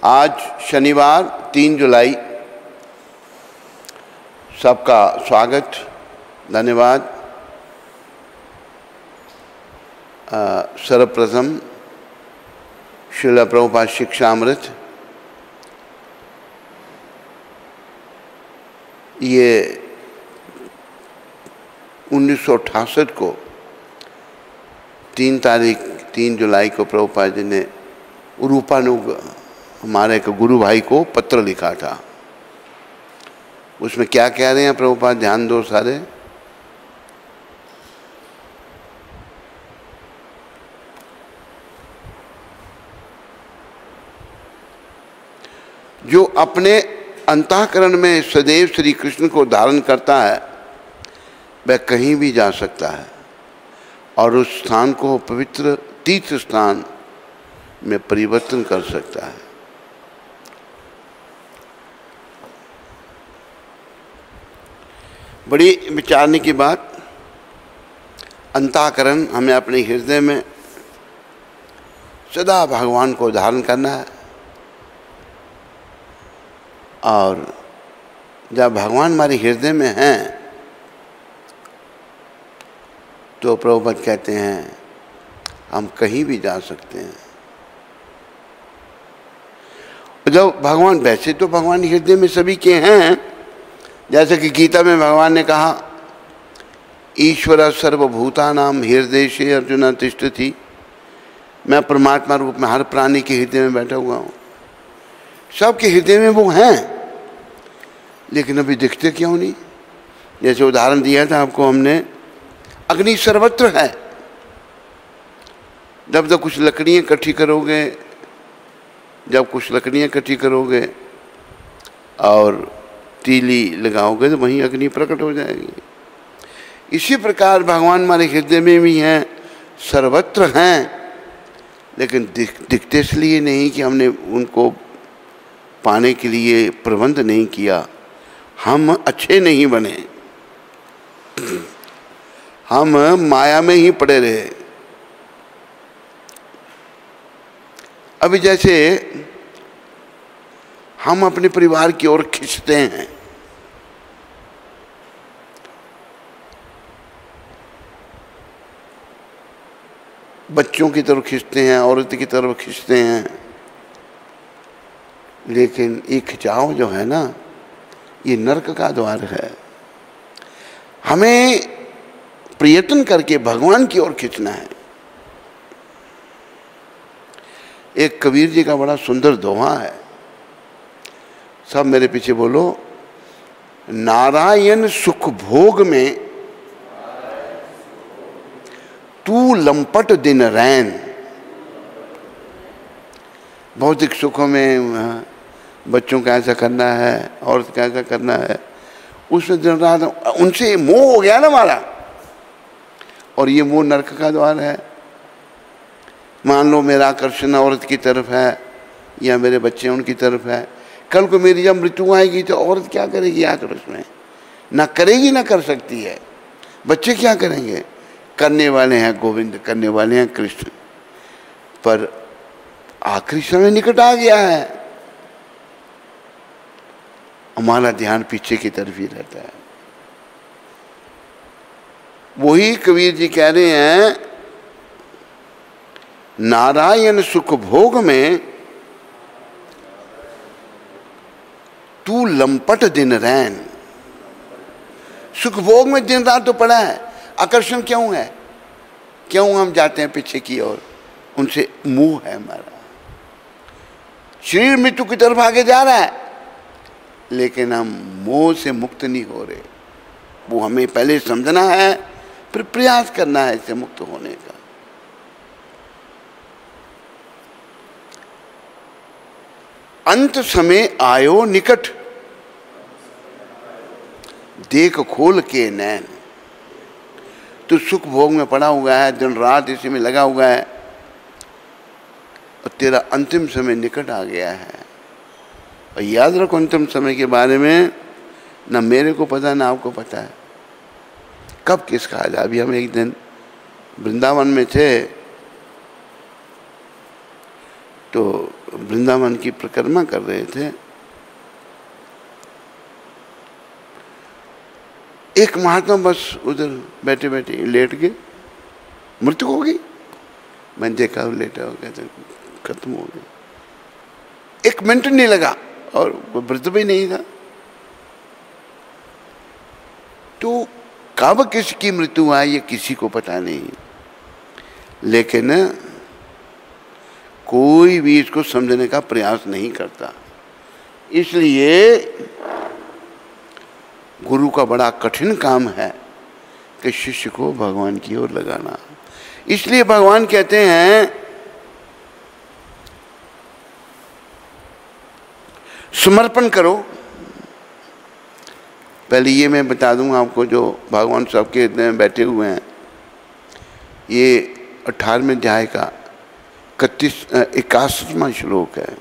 आज शनिवार 3 जुलाई। सबका स्वागत, धन्यवाद। सर्वप्रथम श्रील प्रभुपाद शिक्षामृत, ये 1968 को 3 जुलाई को प्रभुपाद जी ने रूपानुग हमारे एक गुरु भाई को पत्र लिखा था। उसमें क्या कह रहे हैं प्रभुपाद, ध्यान दो सारे। जो अपने अंतःकरण में सदैव श्री कृष्ण को धारण करता है वह कहीं भी जा सकता है और उस स्थान को पवित्र तीर्थ स्थान में परिवर्तन कर सकता है। बड़ी विचारने की बात, अंतःकरण हमें अपने हृदय में सदा भगवान को धारण करना है। और जब भगवान हमारे हृदय में हैं तो प्रभुपाद कहते हैं हम कहीं भी जा सकते हैं। जब भगवान, वैसे तो भगवान हृदय में सभी के हैं, जैसे कि गीता में भगवान ने कहा ईश्वर सर्वभूतानां हृदयेषु अर्जुन तिष्ठति। मैं परमात्मा रूप में हर प्राणी के हृदय में बैठा हुआ हूँ। सबके हृदय में वो हैं, लेकिन अभी दिखते क्यों नहीं। जैसे उदाहरण दिया था आपको हमने, अग्नि सर्वत्र है। जब तक कुछ लकड़ियाँ इकट्ठी करोगे, जब कुछ लकड़ियाँ इकट्ठी करोगे और तीली लगाओगे तो वहीं अग्नि प्रकट हो जाएगी। इसी प्रकार भगवान हमारे हृदय में भी हैं, सर्वत्र हैं, लेकिन दिखते इसलिए नहीं कि हमने उनको पाने के लिए प्रबंध नहीं किया। हम अच्छे नहीं बने, हम माया में ही पड़े रहे। अभी जैसे हम अपने परिवार की ओर खींचते हैं, बच्चों की तरफ खींचते हैं, औरत की तरफ खींचते हैं, लेकिन ये खिंचाव जो है ना, ये नरक का द्वार है। हमें प्रयत्न करके भगवान की ओर खींचना है। एक कबीर जी का बड़ा सुंदर दोहा है, सब मेरे पीछे बोलो। नारायण सुख भोग में तू लंपट दिन रैन। भौतिक सुखों में बच्चों का ऐसा करना है, औरत का ऐसा करना है, उसमें दिन रात उनसे मोह हो गया ना हमारा, और ये मोह नरक का द्वार है। मान लो मेरा आकर्षण औरत की तरफ है या मेरे बच्चे उनकी तरफ है, कल को मेरी जब मृत्यु आएगी तो औरत क्या करेगी आकर उसमें? ना करेगी ना कर सकती है। बच्चे क्या करेंगे? करने वाले हैं गोविंद, करने वाले हैं कृष्ण, पर आखिरी समय निकट आ गया है, हमारा ध्यान पीछे की तरफ ही रहता है। वही कबीर जी कह रहे हैं, नारायण सुख भोग में तू लंपट दिन रैन। सुख भोग में दिन रात तो पड़ा है, आकर्षण क्यों है? क्यों हम जाते हैं पीछे की ओर? उनसे मोह है हमारा। शरीर मृत्यु की तरफ आगे जा रहा है, लेकिन हम मोह से मुक्त नहीं हो रहे। वो हमें पहले समझना है, फिर प्रयास करना है इससे मुक्त होने का। अंत समय आयो निकट, देख खोल के नैन। तो सुख भोग में पड़ा हुआ है, दिन रात इसी में लगा हुआ है, और तेरा अंतिम समय निकट आ गया है। और याद रखो, अंतिम समय के बारे में ना मेरे को पता ना आपको पता है कब किसका आ जाए। अभी हम एक दिन वृंदावन में थे तो वृंदावन की परिक्रमा कर रहे थे, एक महात्मा बस उधर बैठे बैठे लेट गए, मृत्यु हो गई। मैंने देखा वो लेटा हो गया, खत्म हो गया, 1 मिनट नहीं लगा, और वो वृद्ध भी नहीं था। तो कब किसकी मृत्यु आई ये किसी को पता नहीं, लेकिन कोई भी इसको समझने का प्रयास नहीं करता। इसलिए गुरु का बड़ा कठिन काम है कि शिष्य को भगवान की ओर लगाना। इसलिए भगवान कहते हैं समर्पण करो। पहले ये मैं बता दूं आपको, जो भगवान सबके हृदय में बैठे हुए हैं, ये 18वें अध्याय का 81वां श्लोक है।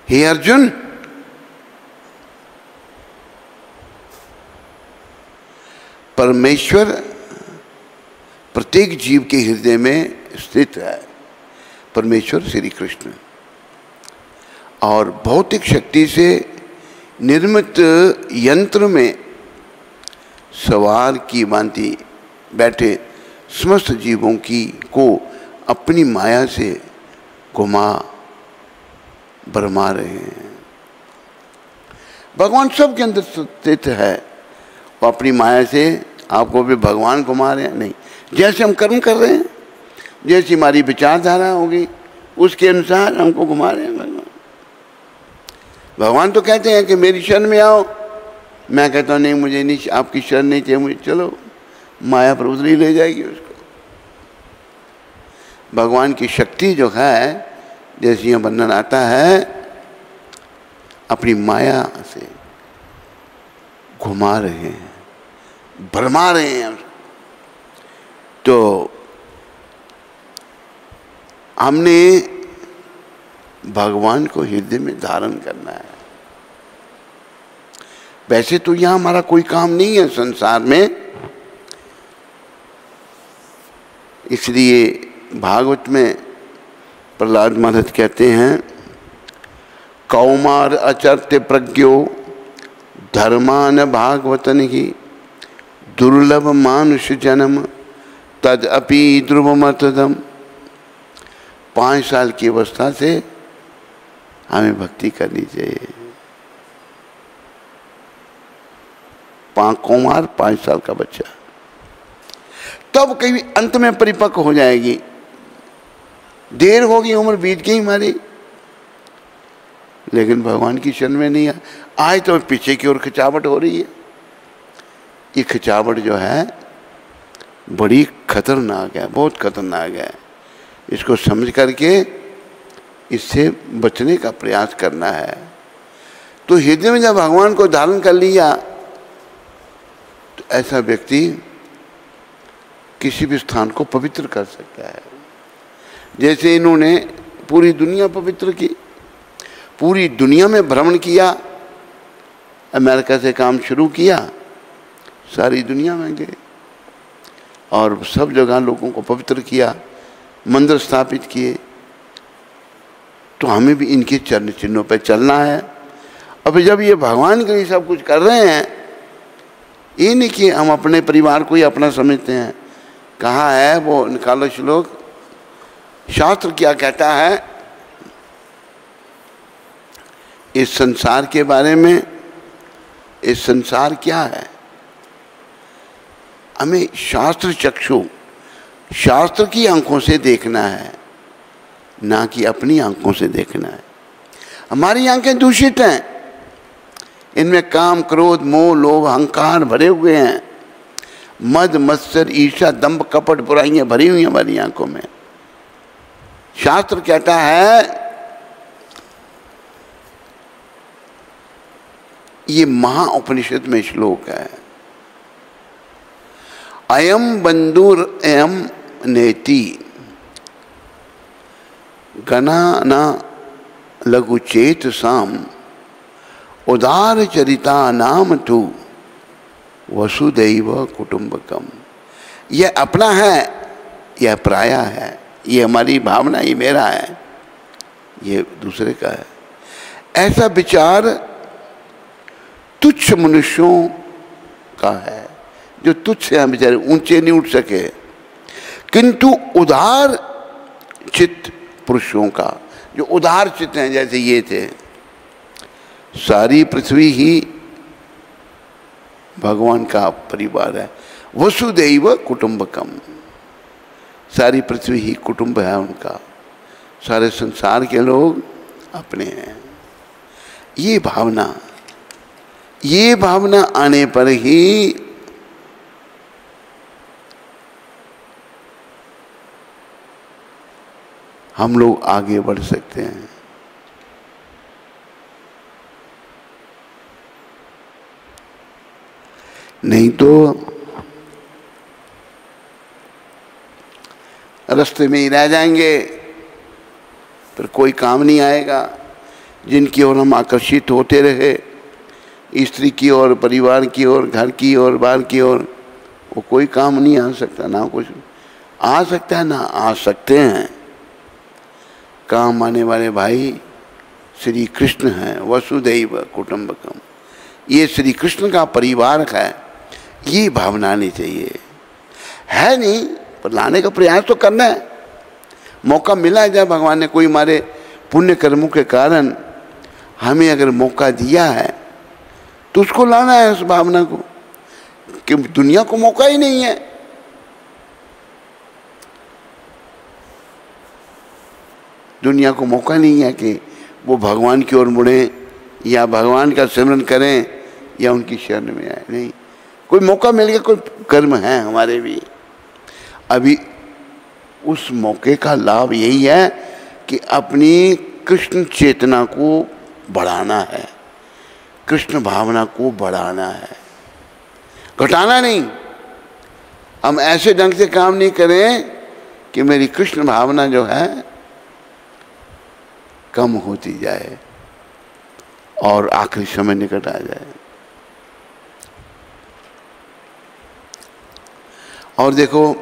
हे अर्जुन, परमेश्वर प्रत्येक जीव के हृदय में स्थित है। परमेश्वर श्री कृष्ण, और भौतिक शक्ति से निर्मित यंत्र में सवार की भांति बैठे समस्त जीवों की को अपनी माया से घुमा भरमा रहे हैं। भगवान सबके अंदर स्थित है, वो अपनी माया से आपको भी भगवान घुमा रहे हैं। नहीं, जैसे हम कर्म कर रहे हैं, जैसी हमारी विचारधारा होगी, उसके अनुसार हमको घुमा रहे हैं भगवान। भगवान तो कहते हैं कि मेरी शरण में आओ, मैं कहता हूँ नहीं, मुझे नहीं, आपकी शरण नहीं चाहिए मुझे, चलो माया पर उधरी ले जाएगी उसको। भगवान की शक्ति जो है, जैसे यह वर्णन आता है, अपनी माया से घुमा रहे हैं, भरमा रहे हैं। तो हमने भगवान को हृदय में धारण करना है। वैसे तो यहां हमारा कोई काम नहीं है संसार में, इसलिए भागवत में प्रहलाद महाराज कहते हैं, कौमार अचर्त्य प्रज्ञो धर्मान भागवतन ही दुर्लभ मानुष जन्म तद अपि ध्रुवमतदम। 5 साल की अवस्था से हमें भक्ति करनी चाहिए। कौमार 5 साल का बच्चा, तब कहीं अंत में परिपक्व हो जाएगी। देर होगी, उम्र बीत गई हमारी, लेकिन भगवान की शरण में नहीं आए तो पीछे की ओर खिंचावट हो रही है। ये खिंचावट जो है बड़ी खतरनाक है, बहुत खतरनाक है। इसको समझ करके इससे बचने का प्रयास करना है। तो हृदय में जब भगवान को धारण कर लिया, तो ऐसा व्यक्ति किसी भी स्थान को पवित्र कर सकता है। जैसे इन्होंने पूरी दुनिया पवित्र की, पूरी दुनिया में भ्रमण किया, अमेरिका से काम शुरू किया, सारी दुनिया में गए और सब जगह लोगों को पवित्र किया, मंदिर स्थापित किए। तो हमें भी इनके चरण चिन्हों पर चलना है। अब जब ये भगवान के लिए सब कुछ कर रहे हैं, ये नहीं कि हम अपने परिवार को ही अपना समझते हैं। कहाँ है वो, निकालो श्लोक। शास्त्र क्या कहता है इस संसार के बारे में? इस संसार क्या है? हमें शास्त्र चक्षु, शास्त्र की आंखों से देखना है, ना कि अपनी आंखों से देखना है। हमारी आंखें दूषित हैं, इनमें काम, क्रोध, मोह, लोभ, अहंकार भरे हुए हैं। मद, मत्सर, ईर्ष्या, दंभ, कपट, बुराइयां भरी हुई हैं हमारी आंखों में। शास्त्र कहता है, ये महाउपनिषद में श्लोक है, अयम बंधुर एयम नेति गणाना लघुचेत साम उदार चरिता नाम तु वसुदैव कुटुंबकम। यह अपना है, यह पराया है, ये हमारी भावना, ये मेरा है, ये दूसरे का है। ऐसा विचार तुच्छ मनुष्यों का है, जो तुच्छ हैं बेचारे, ऊंचे नहीं उठ सके। किंतु उदार चित्त पुरुषों का, जो उदार चित्त हैं, जैसे ये थे, सारी पृथ्वी ही भगवान का परिवार है। वसुदैव कुटुंबकम, सारी पृथ्वी ही कुटुंब है उनका, सारे संसार के लोग अपने हैं। ये भावना आने पर ही हम लोग आगे बढ़ सकते हैं। नहीं तो रास्ते में ही रह जाएंगे, फिर कोई काम नहीं आएगा। जिनकी ओर हम आकर्षित होते रहे, स्त्री की ओर, परिवार की ओर, घर की ओर, बाहर की ओर, वो कोई काम नहीं आ सकता, ना कुछ आ सकता है, ना आ सकते हैं। काम आने वाले भाई श्री कृष्ण हैं। वसुदैव कुटुंबकम, ये श्री कृष्ण का परिवार है। ये भावना आनी चाहिए, है नहीं, पर लाने का प्रयास तो करना है। मौका मिला है, जब भगवान ने कोई हमारे पुण्य कर्मों के कारण हमें अगर मौका दिया है, तो उसको लाना है, उस भावना को, कि दुनिया को मौका ही नहीं है। दुनिया को मौका नहीं है कि वो भगवान की ओर मुड़े, या भगवान का सिमरन करें, या उनकी शरण में आए। नहीं, कोई मौका मिल गया, कोई कर्म है हमारे भी। अभी उस मौके का लाभ यही है कि अपनी कृष्ण चेतना को बढ़ाना है, कृष्ण भावना को बढ़ाना है, घटाना नहीं। हम ऐसे ढंग से काम नहीं करें कि मेरी कृष्ण भावना जो है कम होती जाए और आखिरी समय निकट आ जाए। और देखो,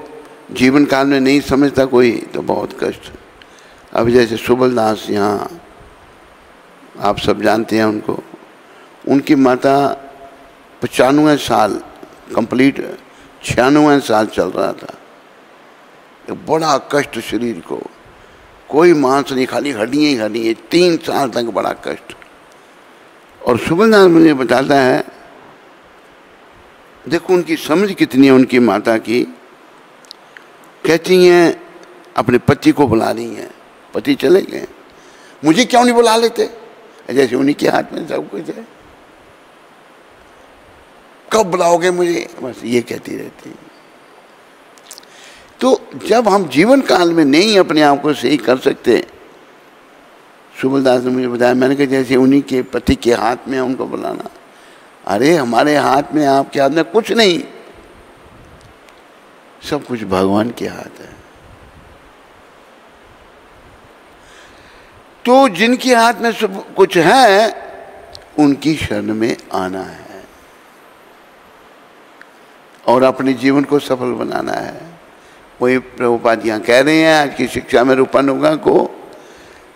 जीवन काल में नहीं समझता कोई तो बहुत कष्ट। अब जैसे सुबल दास, यहाँ आप सब जानते हैं उनको, उनकी माता 95 साल कंप्लीट, 96 साल चल रहा था। एक बड़ा कष्ट शरीर को, कोई मांस नहीं, खाली हड्डियाँ ही हड्डियाँ, 3 साल तक बड़ा कष्ट। और सुबल दास मुझे बताता है, देखो उनकी समझ कितनी है उनकी माता की। कहती हैं अपने पति को बुला रही हैं, पति चले गए, मुझे क्यों नहीं बुला लेते, जैसे उन्हीं के हाथ में सब कुछ है, कब बुलाओगे मुझे, बस ये कहती रहती है। तो जब हम जीवन काल में नहीं अपने आप को सही कर सकते, सुबलदास ने मुझे बताया, मैंने कहा जैसे उन्हीं के पति के हाथ में है उनको बुलाना। अरे हमारे हाथ में, आपके हाथ में कुछ नहीं, सब कुछ भगवान के हाथ है। तो जिनके हाथ में सब कुछ है, उनकी शरण में आना है और अपने जीवन को सफल बनाना है। वही प्रभुपाद यहाँ कह रहे हैं आज की शिक्षा में रूपानुगा को,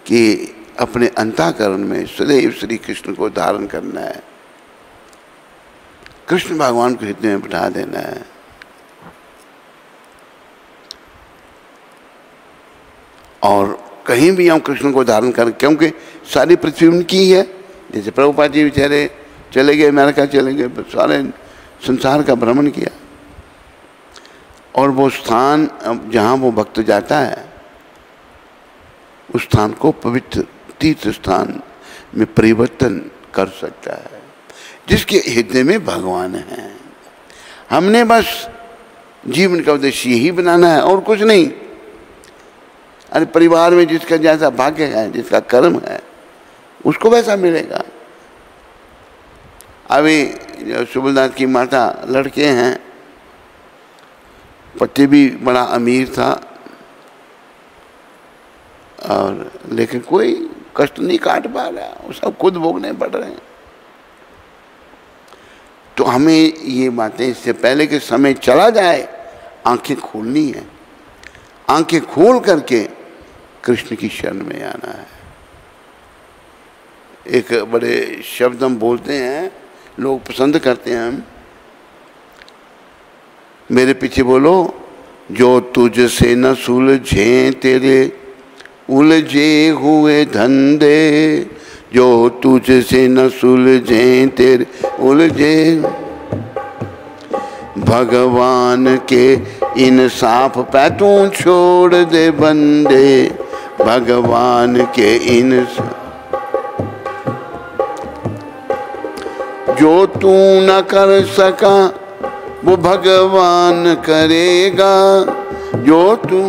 कि अपने अंतःकरण में सदैव श्री कृष्ण को धारण करना है, कृष्ण भगवान को हृदय में बिठा देना है। और कहीं भी हम कृष्ण को धारण करें, क्योंकि सारी पृथ्वी उनकी ही है। जैसे प्रभुपाद जी बेचारे चले गए, अमेरिका चले गए, सारे संसार का भ्रमण किया, और वो स्थान जहाँ वो भक्त जाता है, उस स्थान को पवित्र तीर्थ स्थान में परिवर्तन कर सकता है, जिसके हृदय में भगवान है। हमने बस जीवन का उद्देश्य यही बनाना है और कुछ नहीं। अरे परिवार में जिसका जैसा भाग्य है, जिसका कर्म है, उसको वैसा मिलेगा। अभी सुबलदास की माता, लड़के हैं, पति भी बड़ा अमीर था, और लेकिन कोई कष्ट नहीं काट पा रहा, वो सब खुद भोगने पड़ रहे हैं। तो हमें ये बातें इससे पहले कि समय चला जाए, आंखें खोलनी है। आंखें खोल करके कृष्ण की शरण में आना है। एक बड़े शब्द हम बोलते हैं, लोग पसंद करते हैं, हम मेरे पीछे बोलो, जो तुझसे न सुलझे तेरे उलझे हुए धंधे, जो तुझसे न सुलझे तेरे उलझे, भगवान के इंसाफ पे तू छोड़ दे बंदे, भगवान के इंसाफ जो तू न कर सका वो भगवान करेगा, जो तू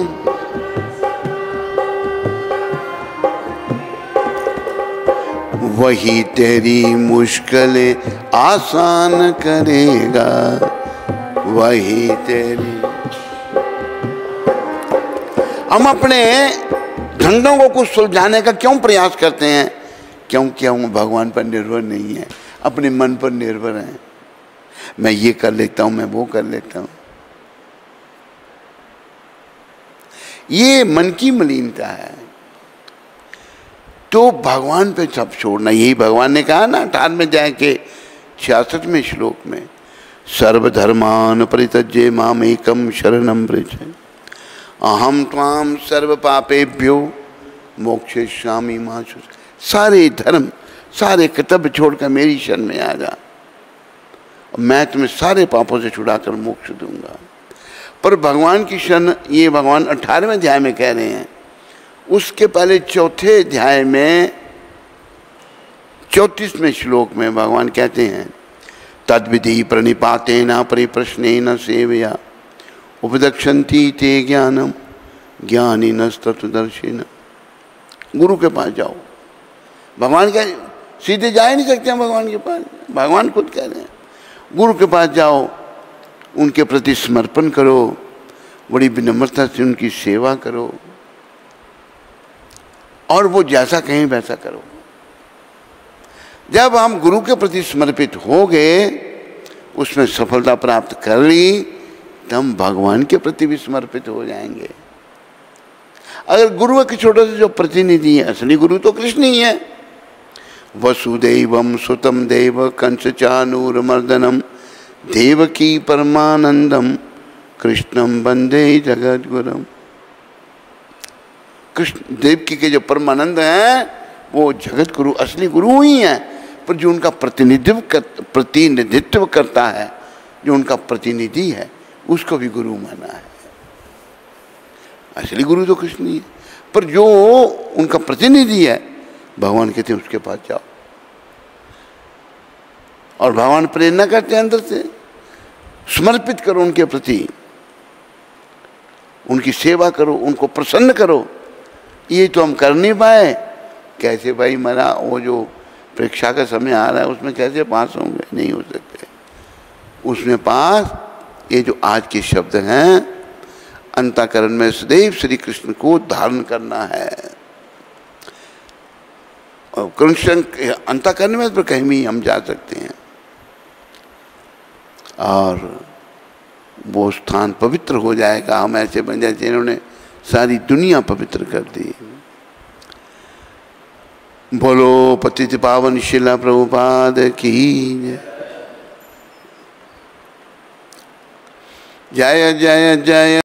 वही तेरी मुश्किलें आसान करेगा, वही तेरी। हम अपने झंडों को कुछ सुलझाने का क्यों प्रयास करते हैं? क्योंकि हम भगवान पर निर्भर नहीं है, अपने मन पर निर्भर हैं। मैं ये कर लेता हूं, मैं वो कर लेता हूं। ये मन की मलिनता है। तो भगवान पे सब छोड़ना, यही भगवान ने कहा ना 18वें अध्याय के 66वें श्लोक में, सर्वधर्मान परित्यज्य माम एकम शरणम व्रज अहम त्वाम सर्व पापेभ्यो मोक्षयिष्यामि मा शुचि। सारे धर्म, सारे कर्तव्य छोड़कर मेरी शरण में आ जा, मैं तुम्हें सारे पापों से छुड़ाकर मोक्ष दूंगा। पर भगवान की शरण, ये भगवान 18वें अध्याय में कह रहे हैं। उसके पहले 4थे अध्याय में 34वें श्लोक में भगवान कहते हैं, तद्विधि प्रणिपातेन परिप्रश्नेन सेवया उपदक्षन्ति ते ज्ञानम ज्ञानिनस्तत्वदर्शिनः। गुरु के पास जाओ। भगवान क्या सीधे जा ही नहीं सकते हैं भगवान के पास, भगवान खुद कह रहे हैं गुरु के पास जाओ, उनके प्रति समर्पण करो, बड़ी विनम्रता से उनकी सेवा करो, और वो जैसा कहें वैसा करो। जब हम गुरु के प्रति समर्पित हो गए, उसमें सफलता प्राप्त कर ली, तो हम भगवान के प्रति भी समर्पित हो जाएंगे। अगर गुरु के छोटे से जो प्रतिनिधि है, असली गुरु तो कृष्ण ही है। वसुदेवम सुतम देव कंसचानूरमर्दनम देवकी परमानंदम कृष्णम वंदे जगद्गुरुम। कृष्ण देवकी के जो परमानंद हैं वो जगत गुरु, असली गुरु ही हैं। पर जो उनका प्रतिनिधित्व करता है, जो उनका प्रतिनिधि है, उसको भी गुरु माना है। असली गुरु तो कृष्ण ही है, पर जो उनका प्रतिनिधि है, भगवान कहते हैं उसके पास जाओ। और भगवान प्रेरणा करते हैं अंदर से, समर्पित करो उनके प्रति, उनकी सेवा करो, उनको प्रसन्न करो। ये तो हम कर नहीं पाए, कैसे भाई मरा, वो जो परीक्षा का समय आ रहा है उसमें कैसे पास होंगे? नहीं हो सकते। उसमें पास ये जो आज के शब्द हैं, अंतःकरण में सदैव श्री कृष्ण को धारण करना है। और कृष्ण अंतःकरण में तो कहीं भी हम जा सकते हैं, और वो स्थान पवित्र हो जाएगा। हम ऐसे बन जाए जिन्होंने सारी दुनिया पवित्र कर दी। बोलो पतित पावन शिला प्रभुपाद की जय जय जय।